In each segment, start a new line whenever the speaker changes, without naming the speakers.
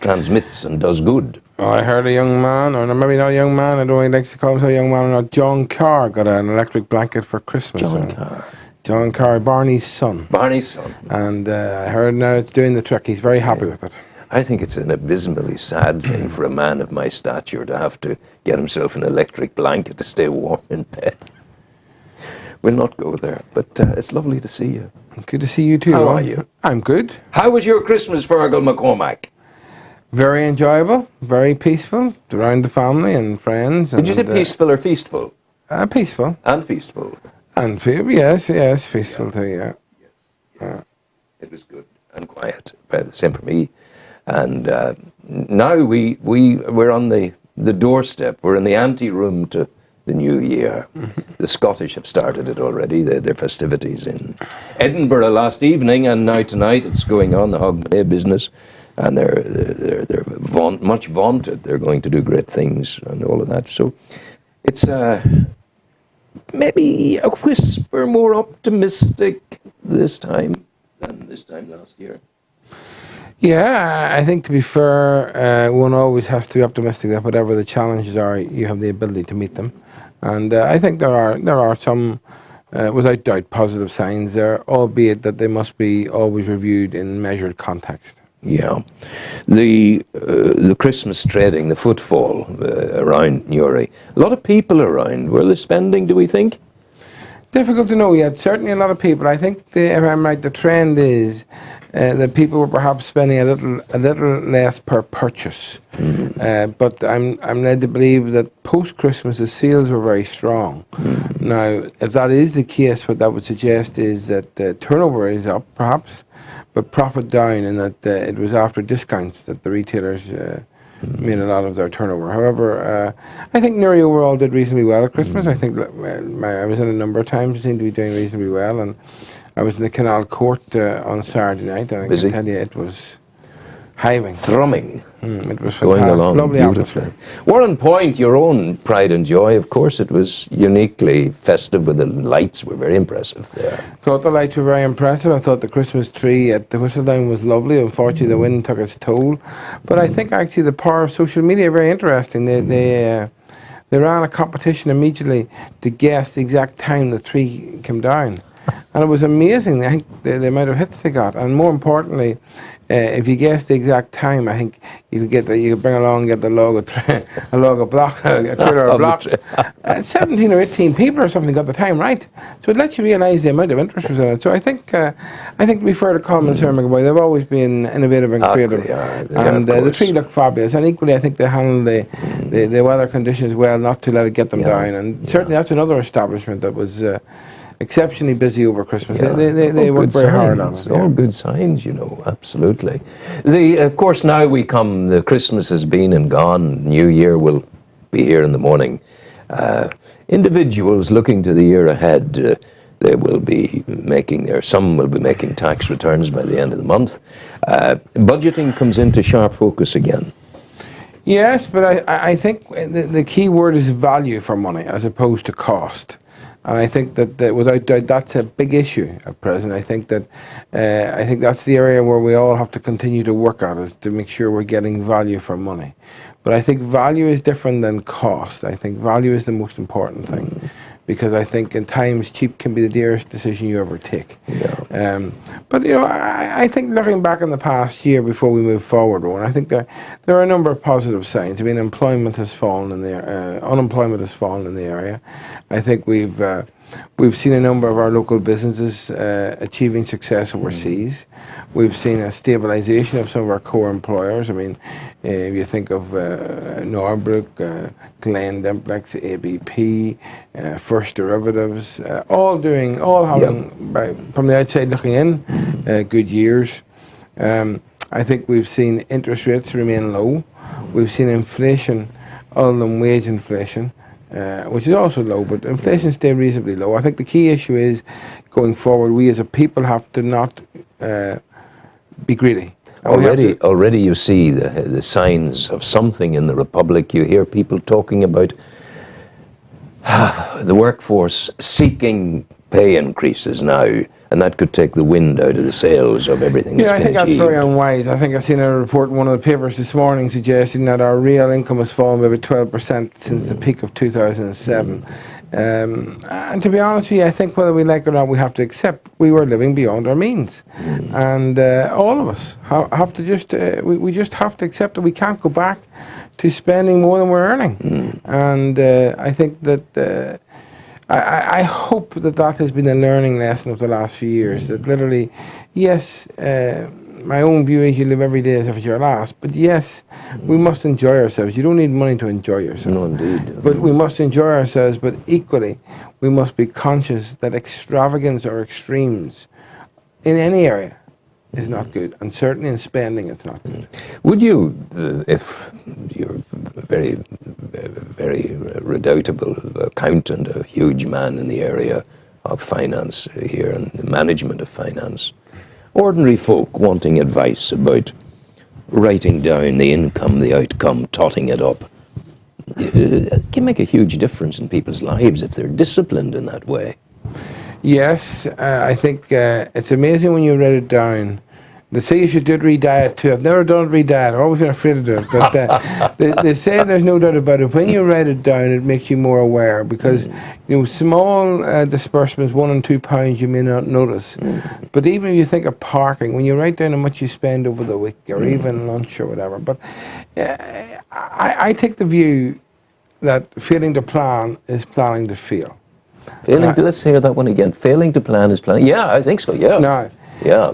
transmits and does good.
I heard a young man, or maybe not a young man, I don't know if he likes to call himself a young man or not, John Carr got an electric blanket for Christmas. John Carr, Barney's son.
Barney's son.
And I heard now it's doing the trick. He's very happy with it.
I think it's an abysmally sad thing for a man of my stature to have to get himself an electric blanket to stay warm in bed. We'll not go there, but it's lovely to see you.
Good to see you too.
How are you?
I'm good.
How was your Christmas, Feargal McCormack?
Very enjoyable, very peaceful, around the family and friends.
Did you say peaceful or feastful?
Peaceful.
And feastful.
And yes, peaceful too, yeah.
Yes. It was good and quiet, the same for me. And now we're on the doorstep, we're in the ante-room to the new year. The Scottish have started it already, their festivities in Edinburgh last evening, and now tonight it's going on, the Hogmanay business, and they're much vaunted. They're going to do great things and all of that. So it's maybe a whisper more optimistic this time than this time last year.
Yeah, I think to be fair, one always has to be optimistic that whatever the challenges are, you have the ability to meet them. And I think there are some, without doubt, positive signs there, albeit that they must be always reviewed in measured context.
Yeah, the Christmas trading, the footfall around Newry, a lot of people around. Were they spending, do we think?
Difficult to know yet. Certainly a lot of people. I think, if I'm right, the trend is that people were perhaps spending a little less per purchase. But I'm led to believe that post-Christmas the sales were very strong. Now, if that is the case, what that would suggest is that the turnover is up, perhaps, but profit down, and that it was after discounts that the retailers made a lot of their turnover. However, I think Newry overall did reasonably well at Christmas. I think that I was in a number of times, seemed to be doing reasonably well, and I was in the Canal Court on Saturday night, and I can tell you it was hiving.
Thrumming.
It was
going
fantastic.
along
Lovely
beautifully.
atmosphere.
Warren Point, your own pride and joy, of course, it was uniquely festive with the lights were very impressive there.
Thought the lights were very impressive. I thought the Christmas tree at the Whistledown was lovely. Unfortunately, the wind took its toll. But I think actually the power of social media very interesting. They ran a competition immediately to guess the exact time the tree came down. And it was amazing, I think, the amount of hits they got. And more importantly, if you guess the exact time, I think you could bring along and get the log of a trailer of blocks. 17 or 18 people or something got the time right. So it lets you realise the amount of interest was in it. So I think to be fair to Colin and Sarah McAvoy, they've always been innovative and creative. And the tree looked fabulous. And equally, I think they handled the weather conditions well, not to let it get them down. And certainly that's another establishment that was exceptionally busy over Christmas. They worked very hard on it.
All good signs, absolutely. Of course, now the Christmas has been and gone. New Year will be here in the morning. Individuals looking to the year ahead, they will be some will be making tax returns by the end of the month. Budgeting comes into sharp focus again.
Yes, but I think the key word is value for money as opposed to cost. And I think that without doubt that's a big issue at present. I think that's the area where we all have to continue to work at, is to make sure we're getting value for money. But I think value is different than cost. I think value is the most important thing, because I think in times cheap can be the dearest decision you ever take. But I think looking back in the past year before we move forward, Owen, I think there are a number of positive signs. I mean, unemployment has fallen in the area. I think we've seen a number of our local businesses achieving success overseas. We've seen a stabilisation of some of our core employers. I mean, if you think of Norbrook, Glen Dimplex, ABP, First Derivatives, all having, from the outside looking in, good years. I think we've seen interest rates remain low. We've seen inflation, other than wage inflation, which is also low, but inflation stayed reasonably low. I think the key issue is, going forward, we as a people have to not be greedy.
Already you see the signs of something in the Republic. You hear people talking about the workforce seeking pay increases now and that could take the wind out of the sails of everything
Yeah,
that's
I
been
think that's
achieved.
very unwise. I think I've seen a report in one of the papers this morning suggesting that our real income has fallen by about 12% since the peak of 2007. And to be honest with you, I think whether we like it or not, we have to accept we were living beyond our means. And all of us have to just, we just have to accept that we can't go back to spending more than we're earning. And I think that I hope that that has been a learning lesson of the last few years, that literally, yes, my own view is you live every day as if it's your last, but yes, we must enjoy ourselves. You don't need money to enjoy yourself.
No, indeed.
But we must enjoy ourselves, but equally, we must be conscious that extravagance or extremes in any area is not good, and certainly in spending it's not good.
Would you, if you're a very redoubtable accountant, a huge man in the area of finance here and the management of finance, ordinary folk wanting advice about writing down the income, the outcome, totting it up, it can make a huge difference in people's lives if they're disciplined in that way.
Yes, I think it's amazing when you write it down. They say you should do it re-diet too. I've never done it re-diet. I've always been afraid to do it. But they say there's no doubt about it. When you write it down, it makes you more aware because small disbursements, £1 and £2, you may not notice. But even if you think of parking, when you write down how much you spend over the week or even lunch or whatever. But I take the view that failing to plan is planning to fail.
Failing to, let's hear that one again. Failing to plan is planning. Yeah, I think so, yeah.
No.
Yeah.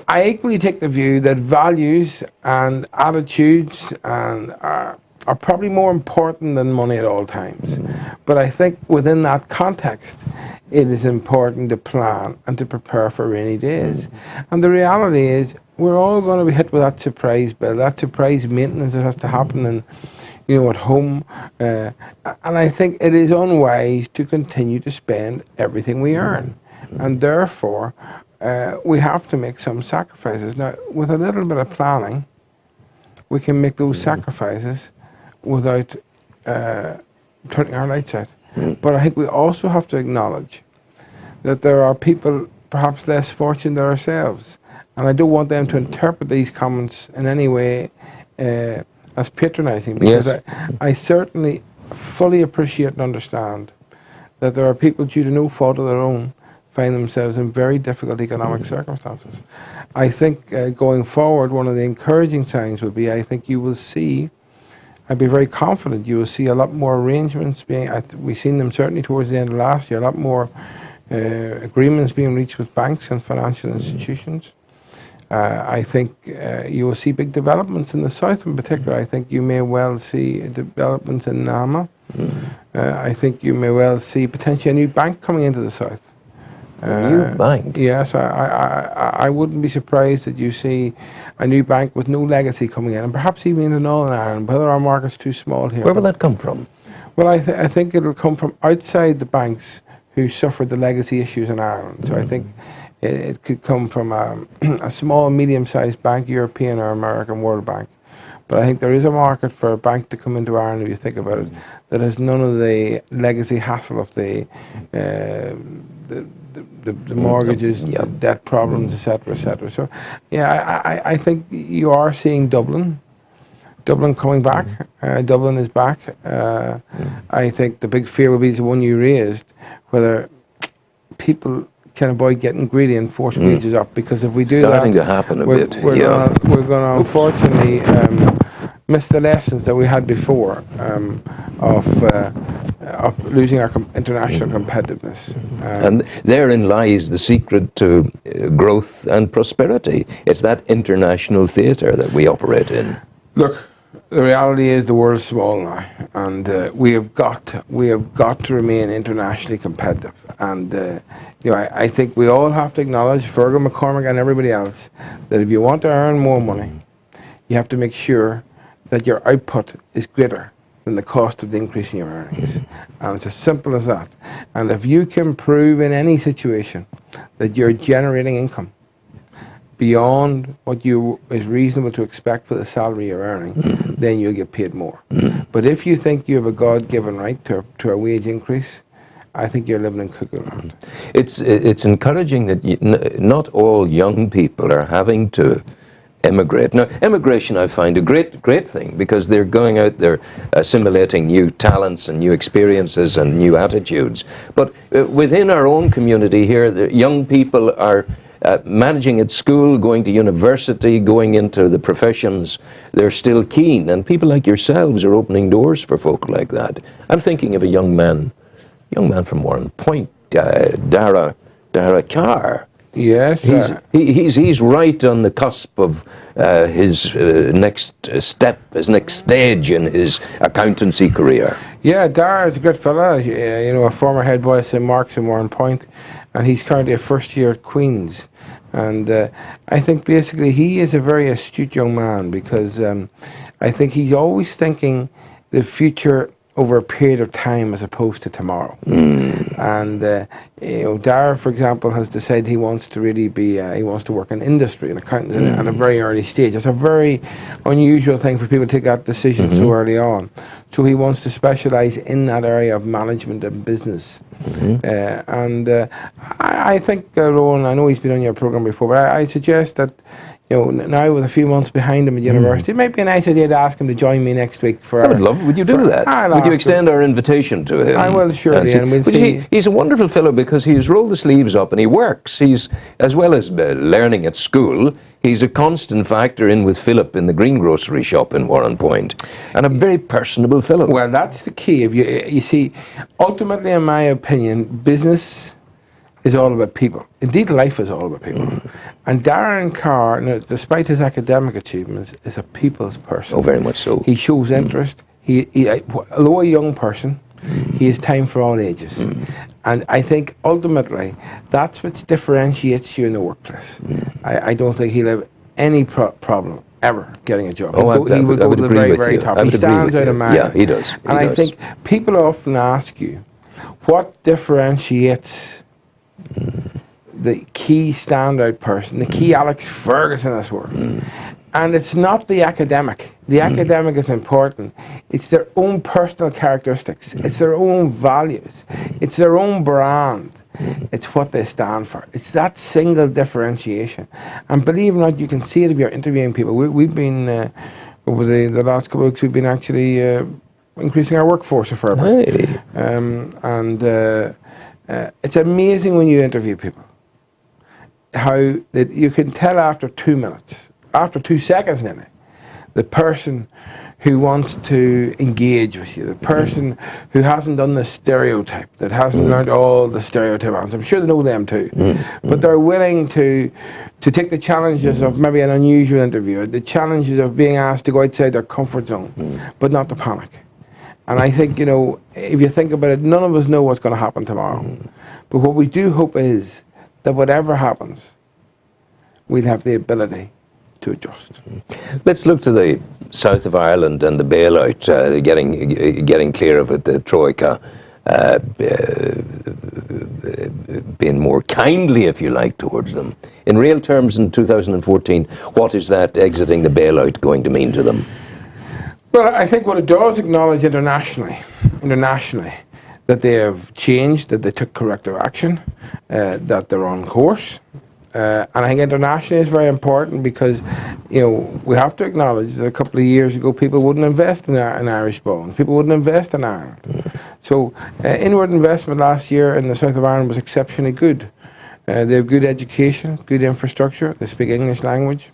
I equally take the view that values and attitudes and are probably more important than money at all times. But I think within that context, it is important to plan and to prepare for rainy days. And the reality is, we're all going to be hit with that surprise bill, that surprise maintenance that has to happen and at home. And I think it is unwise to continue to spend everything we earn. And therefore, we have to make some sacrifices. Now, with a little bit of planning, we can make those sacrifices without turning our lights out. But I think we also have to acknowledge that there are people perhaps less fortunate than ourselves. And I don't want them to interpret these comments in any way as patronizing, because
Yes.
I certainly fully appreciate and understand that there are people, due to no fault of their own, find themselves in very difficult economic circumstances. I think going forward, one of the encouraging signs would be, I think you will see, I'd be very confident you will see a lot more arrangements being, we've seen them certainly towards the end of last year, a lot more agreements being reached with banks and financial institutions. I think you will see big developments in the south in particular. I think you may well see developments in Nama. I think you may well see potentially a new bank coming into the south.
New bank?
Yes, I wouldn't be surprised that you see a new bank with no legacy coming in, and perhaps even in Northern Ireland, whether our market's too small here.
Where will that come from?
Well, I think it'll come from outside the banks who suffered the legacy issues in Ireland. So I think it could come from a small, medium-sized bank, European or American, World Bank. But I think there is a market for a bank to come into Ireland, if you think about it, that has none of the legacy hassle of the mortgages, the debt problems, etc., etc. So, yeah, I think you are seeing Dublin coming back. Dublin is back. I think the big fear will be the one you raised, whether people can avoid getting greedy and force wages up, because if we do
Starting
that,
to happen a
we're
bit.
going to unfortunately miss the lessons that we had before of losing our international competitiveness.
And therein lies the secret to growth and prosperity. It's that international theatre that we operate in.
Look, the reality is the world is small now, and we have got to remain internationally competitive. And I think we all have to acknowledge, Feargal, McCormack, and everybody else, that if you want to earn more money, you have to make sure that your output is greater than the cost of the increase in your earnings. And it's as simple as that. And if you can prove in any situation that you're generating income beyond what is reasonable to expect for the salary you're earning, then you'll get paid more. But if you think you have a God-given right to a wage increase, I think you're living in cuckoo land.
It's encouraging that not all young people are having to emigrate. Now, emigration I find a great thing, because they're going out there assimilating new talents and new experiences and new attitudes. But within our own community here, the young people are managing at school, going to university, going into the professions. They're still keen, and people like yourselves are opening doors for folk like that. I'm thinking of a young man from Warren Point, Dara Carr.
Yes.
He's right on the cusp of his next step, his next stage in his accountancy career.
Yeah, Dara is a good fella, a former head boy at St. Mark's in Warren Point, and he's currently a first year at Queen's. And I think basically he is a very astute young man, because I think he's always thinking the future over a period of time as opposed to tomorrow. And Dara, for example, has decided he wants to really be, he wants to work in industry and accounting at a very early stage. It's a very unusual thing for people to take that decision so early on. So he wants to specialise in that area of management and business. I think, Rowan, I know he's been on your programme before, but I suggest that now with a few months behind him at university, it might be a nice idea to ask him to join me next week for.
Would you do that? Would you extend our invitation to him?
I will, surely, and we'll see.
He's a wonderful fellow, because he's rolled the sleeves up and he works. He's, as well as learning at school, he's a constant factor in with Philip in the greengrocery shop in Warren Point, and a very personable fellow.
Well, that's the key. If you see, ultimately, in my opinion, business is all about people. Indeed, life is all about people. And Darren Carr, despite his academic achievements, is a people's person.
Oh, very much so.
He shows interest. Although a young person, he has time for all ages. And I think ultimately that's what differentiates you in the workplace. I don't think he'll have any problem ever getting a job. He will go to the very, very top. He stands out of mind.
Yeah, he does.
And I think people often ask you, what differentiates the key standout person, the key Alex Ferguson in this world? And it's not the academic. The academic is important. It's their own personal characteristics. It's their own values. It's their own brand. It's what they stand for. It's that single differentiation. And believe it or not, you can see it if you're interviewing people. We've been, over the last couple of weeks, we've been actually increasing our workforce a fair bit. Hey. It's amazing when you interview people how that you can tell after 2 minutes, after 2 seconds nearly, the person who wants to engage with you, the person who hasn't done the stereotype, that hasn't learned all the stereotype answers. I'm sure they know them too, but they're willing to take the challenges of maybe an unusual interview, the challenges of being asked to go outside their comfort zone, but not to panic. And I think, if you think about it, none of us know what's going to happen tomorrow. But what we do hope is that whatever happens, we'll have the ability to adjust.
Let's look to the south of Ireland and the bailout, getting clear of it, the Troika, being more kindly, if you like, towards them. In real terms, in 2014, what is that exiting the bailout going to mean to them?
Well, I think what it does acknowledge internationally, that they have changed, that they took corrective action, that they're on course. And I think internationally is very important, because, we have to acknowledge that a couple of years ago people wouldn't invest in Irish bonds, people wouldn't invest in Ireland. So inward investment last year in the south of Ireland was exceptionally good. They have good education, good infrastructure, they speak English language.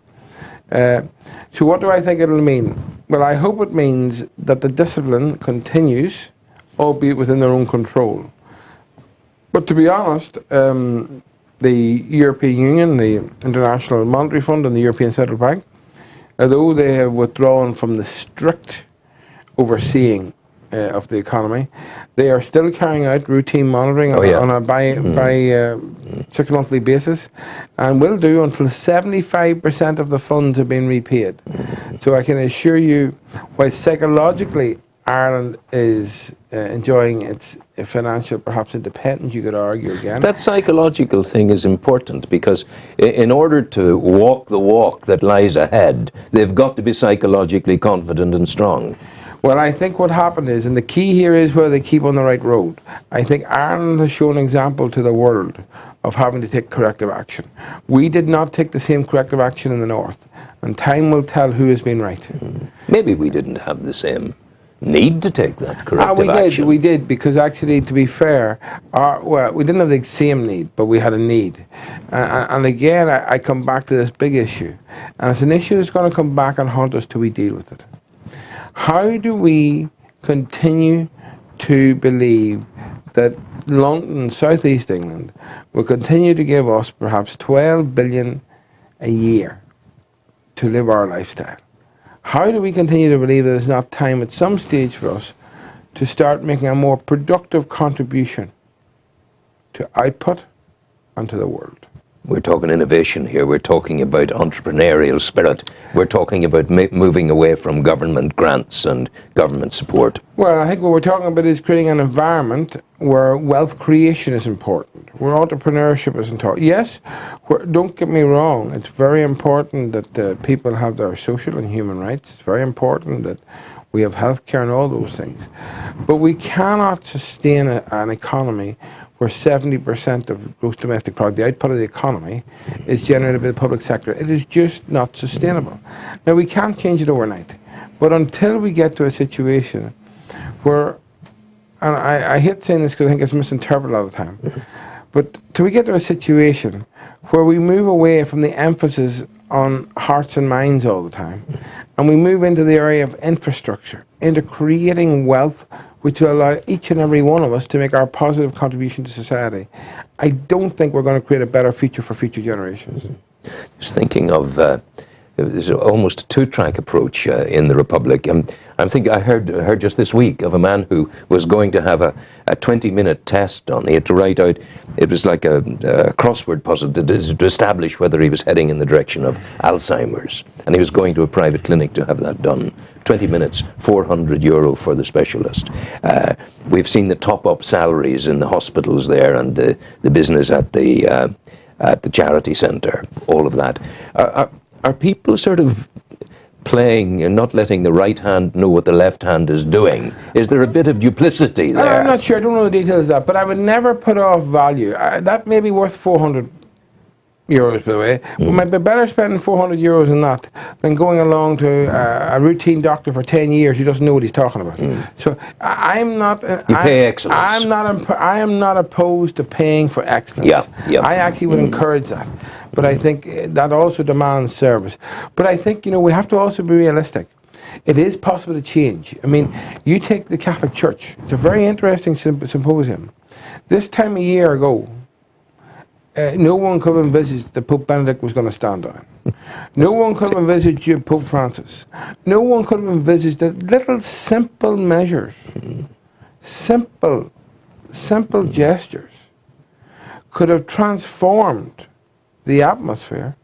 So what do I think it'll mean? Well, I hope it means that the discipline continues, albeit within their own control. But to be honest, the European Union, the International Monetary Fund and the European Central Bank, although they have withdrawn from the strict overseeing of the economy, they are still carrying out routine monitoring on a by 6 monthly basis, and will do until 75% of the funds have been repaid. So I can assure you, while psychologically Ireland is enjoying its financial, perhaps independence, you could argue again.
That psychological thing is important, because in order to walk the walk that lies ahead, they've got to be psychologically confident and strong.
Well, I think what happened is, and the key here is whether they keep on the right road. I think Ireland has shown an example to the world of having to take corrective action. We did not take the same corrective action in the north, and time will tell who has been right.
Maybe we didn't have the same need to take that corrective action.
We did, because actually, to be fair, we didn't have the same need, but we had a need. And again, I come back to this big issue, and it's an issue that's going to come back and haunt us till we deal with it. How do we continue to believe that London, South East England, will continue to give us perhaps 12 billion a year to live our lifestyle? How do we continue to believe that it's not time at some stage for us to start making a more productive contribution to output and to the world?
We're talking innovation here. We're talking about entrepreneurial spirit. We're talking about moving away from government grants and government support.
Well, I think what we're talking about is creating an environment where wealth creation is important, where entrepreneurship is important. Yes, don't get me wrong, it's very important that people have their social and human rights. It's very important that we have healthcare and all those things. But we cannot sustain an economy where 70% of gross domestic product, the output of the economy, is generated by the public sector. It is just not sustainable. Now, we can't change it overnight, but until we get to a situation where, and I hate saying this because I think it's misinterpreted all the time, but till we get to a situation where we move away from the emphasis on hearts and minds all the time, and we move into the area of infrastructure, into creating wealth which will allow each and every one of us to make our positive contribution to society, I don't think we're going to create a better future for future generations.
Just thinking of, there's almost a two-track approach in the Republic. I'm thinking, I heard just this week of a man who was going to have a 20-minute test on. He had to write out, it was like a crossword puzzle to establish whether he was heading in the direction of Alzheimer's. And he was going to a private clinic to have that done. 20 minutes, €400 for the specialist. We've seen the top-up salaries in the hospitals there and the business at the charity centre, all of that. Are people sort of playing and not letting the right hand know what the left hand is doing? Is there a bit of duplicity there?
I'm not sure. I don't know the details of that, but I would never put off value. That may be worth €400, by the way. But might be better spending €400 on that than going along to a routine doctor for 10 years who doesn't know what he's talking about. So I'm not.
You pay excellence.
I am not opposed to paying for excellence.
Yeah.
I actually would encourage that. But I think that also demands service. But I think, we have to also be realistic. It is possible to change. I mean, you take the Catholic Church. It's a very interesting symposium. This time a year ago, no one could have envisaged that Pope Benedict was going to stand down. No one could have envisaged Pope Francis. No one could have envisaged that little simple measures, simple gestures, could have transformed the atmosphere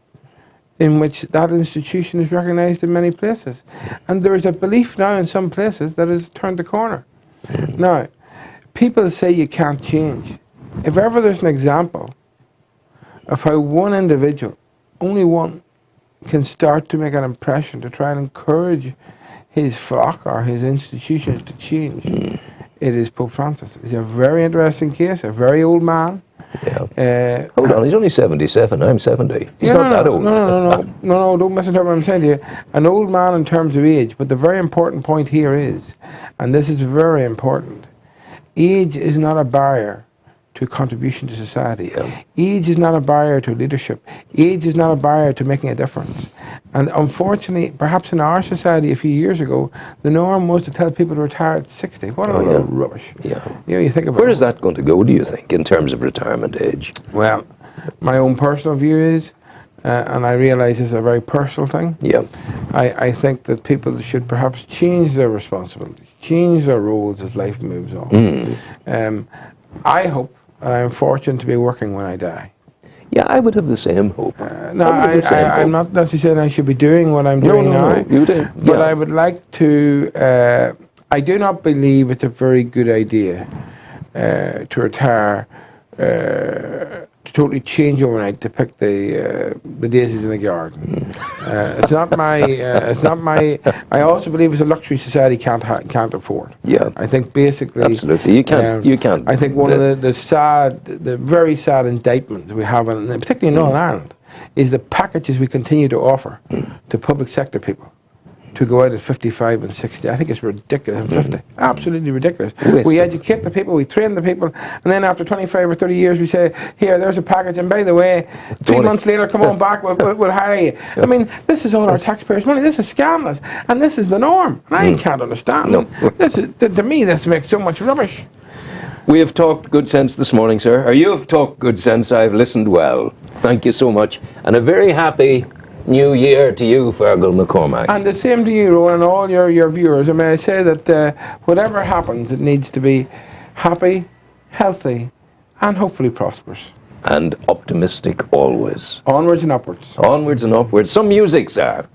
in which that institution is recognized in many places. And there is a belief now in some places that it's turned the corner. Now, people say you can't change. If ever there's an example of how one individual, only one, can start to make an impression to try and encourage his flock or his institutions to change, it is Pope Francis. He's a very interesting case, a very old man.
Yeah. Hold on, he's only 77, I'm 70. He's not that old.
No, don't misinterpret what I'm saying to you. An old man in terms of age, but the very important point here is, and this is very important, age is not a barrier to contribution to society. Age is not a barrier to leadership. Age is not a barrier to making a difference. And unfortunately, perhaps in our society a few years ago, the norm was to tell people to retire at 60. What a load of rubbish. You think about
where is that going to go, do you think, in terms of retirement age?
Well, my own personal view is, and I realise it's a very personal thing, I think that people should perhaps change their responsibilities, change their roles as life moves on. I hope I'm fortunate to be working when I die.
Yeah, I would have the same hope.
I'm not necessarily saying I should be doing what I'm doing now.
No, you do.
But I would like to, I do not believe it's a very good idea to retire totally change overnight to pick the daisies in the garden. It's not my. It's not my. I also believe it's a luxury society can't afford.
Yeah.
I think basically.
Absolutely. You can't. You can't.
I think one of the very sad indictments we have, particularly in Northern Ireland, is the packages we continue to offer to public sector people to go out at 55 and 60. I think it's ridiculous. And 50. Absolutely ridiculous. We educate the people, we train the people, and then after 25 or 30 years we say, here, there's a package, and by the way, 3 months later, come on back, we'll hire you. I mean, this is all our taxpayers' money. This is scandalous, and this is the norm. And I can't understand.
No.
This is, to me, this makes so much rubbish.
We have talked good sense this morning, sir. Or you have talked good sense. I've listened well. Thank you so much. And a very happy New Year to you, Feargal McCormack.
And the same to you, Rowan, and all your viewers. And may I say that whatever happens, it needs to be happy, healthy, and hopefully prosperous.
And optimistic always.
Onwards and upwards.
Onwards and upwards. Some music, sir.